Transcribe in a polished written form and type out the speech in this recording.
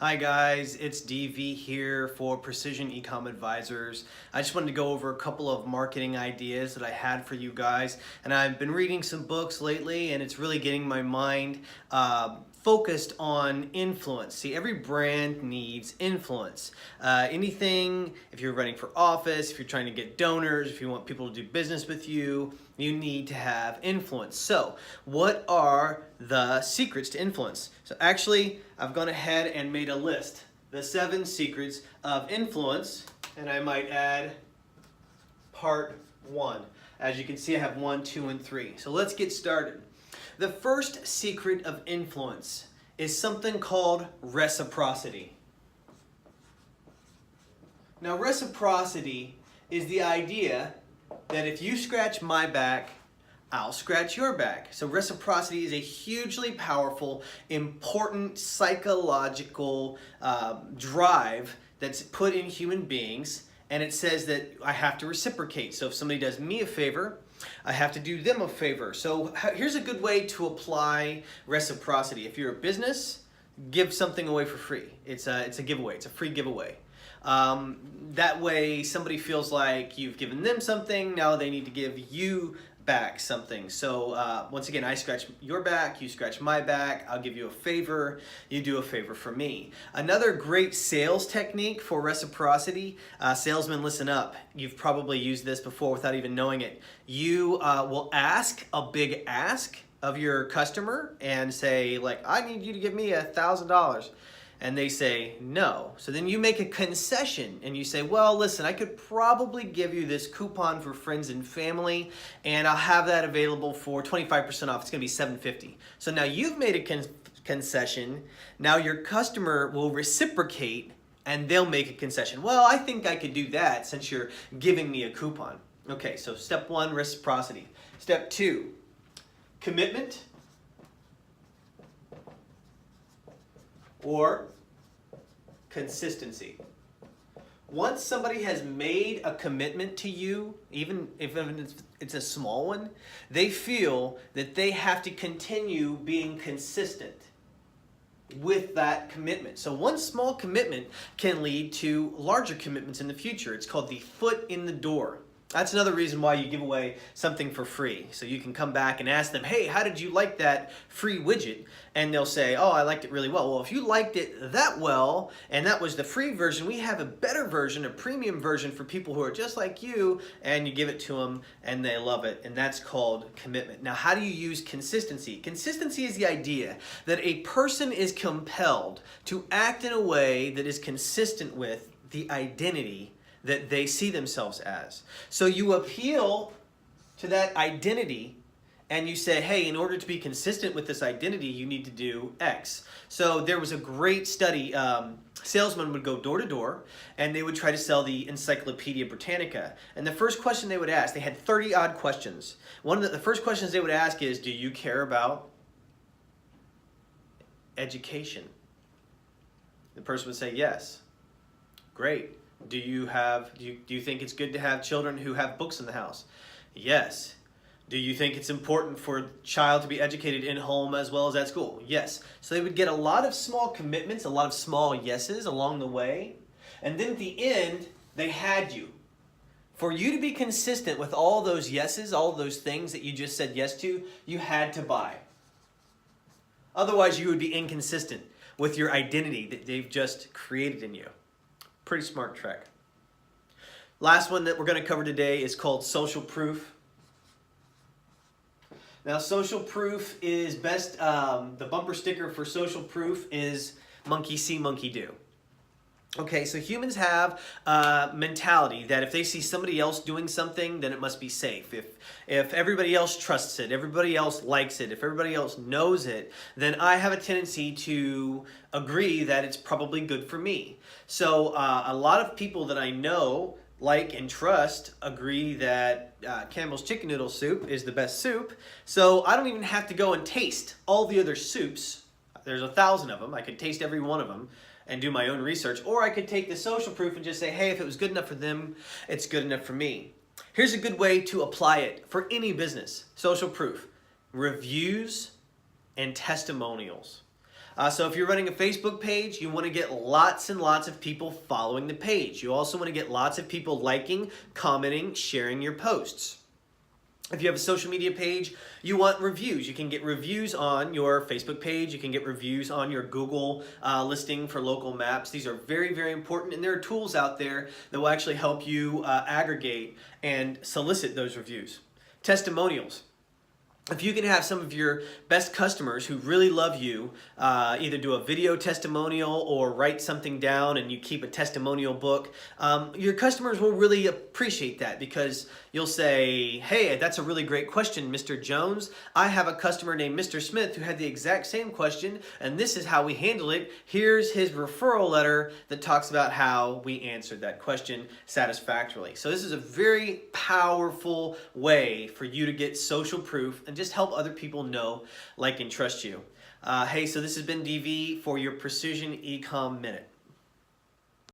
Hi guys, it's DV here for Precision Ecom Advisors. I just wanted to go over a couple of marketing ideas that I had for you guys, and I've been reading some books lately and it's really getting my mind focused on influence. See, every brand needs influence. Anything, if you're running for office, if you're trying to get donors, if you want people to do business with you, you need to have influence. So, what are the secrets to influence? So actually, I've gone ahead and made a list. The 7 secrets of influence, and I might add part 1. As you can see, I have 1, 2, and 3. So let's get started. The first secret of influence is something called reciprocity. Now, reciprocity is the idea that if you scratch my back, I'll scratch your back. So reciprocity is a hugely powerful, important psychological drive that's put in human beings, and it says that I have to reciprocate. So if somebody does me a favor, I have to do them a favor. So here's a good way to apply reciprocity. If you're a business, give something away for free. It's a giveaway. It's a free giveaway. That way somebody feels like you've given them something, now they need to give you back something. So once again, I scratch your back, you scratch my back, I'll give you a favor, you do a favor for me. Another great sales technique for reciprocity, salesmen listen up, you've probably used this before without even knowing it. You will ask a big ask of your customer and say, like, I need you to give me $1,000. And they say no. So then you make a concession and you say, well, listen, I could probably give you this coupon for friends and family, and I'll have that available for 25% off. It's gonna be $7.50. So now you've made a concession. Now your customer will reciprocate and they'll make a concession. Well, I think I could do that since you're giving me a coupon. Okay, so step 1, reciprocity. Step 2, commitment or consistency. Once somebody has made a commitment to you, even if it's a small one, they feel that they have to continue being consistent with that commitment. So one small commitment can lead to larger commitments in the future. It's called the foot in the door. That's another reason why you give away something for free. So you can come back and ask them, hey, how did you like that free widget? And they'll say, oh, I liked it really well. Well, if you liked it that well, and that was the free version, we have a better version, a premium version for people who are just like you, and you give it to them and they love it. And that's called commitment. Now, how do you use consistency? Consistency is the idea that a person is compelled to act in a way that is consistent with the identity that they see themselves as. So you appeal to that identity and you say, hey, in order to be consistent with this identity, you need to do X. So there was a great study, salesmen would go door to door and they would try to sell the Encyclopedia Britannica. And the first question they would ask, they had 30 odd questions. One of the first questions they would ask is, do you care about education? The person would say yes. Great. Do you think it's good to have children who have books in the house? Yes. Do you think it's important for a child to be educated in home as well as at school? Yes. So they would get a lot of small commitments, a lot of small yeses along the way. And then at the end, they had you. For you to be consistent with all those yeses, all those things that you just said yes to, you had to buy. Otherwise, you would be inconsistent with your identity that they've just created in you. Pretty smart trick. Last one that we're going to cover today is called social proof. Now, social proof is best, the bumper sticker for social proof is monkey see, monkey do. Okay, so humans have a mentality that if they see somebody else doing something, then it must be safe. If everybody else trusts it, everybody else likes it, if everybody else knows it, then I have a tendency to agree that it's probably good for me. So a lot of people that I know, like, and trust agree that Campbell's chicken noodle soup is the best soup. So I don't even have to go and taste all the other soups. There's 1,000 of them. I could taste every one of them and do my own research, or I could take the social proof and just say, hey, if it was good enough for them, it's good enough for me. Here's a good way to apply it for any business. Social proof, reviews and testimonials. So if you're running a Facebook page, you want to get lots and lots of people following the page. You also want to get lots of people liking, commenting, sharing your posts. If you have a social media page, you want reviews. You can get reviews on your Facebook page. You can get reviews on your Google listing for local maps. These are very, very important, and there are tools out there that will actually help you aggregate and solicit those reviews. Testimonials. If you can have some of your best customers who really love you either do a video testimonial or write something down and you keep a testimonial book, your customers will really appreciate that, because you'll say, hey, that's a really great question, Mr. Jones. I have a customer named Mr. Smith who had the exact same question, and this is how we handled it. Here's his referral letter that talks about how we answered that question satisfactorily. So this is a very powerful way for you to get social proof and just help other people know, like, and trust you. Hey, so this has been DV for your Precision Ecom Minute.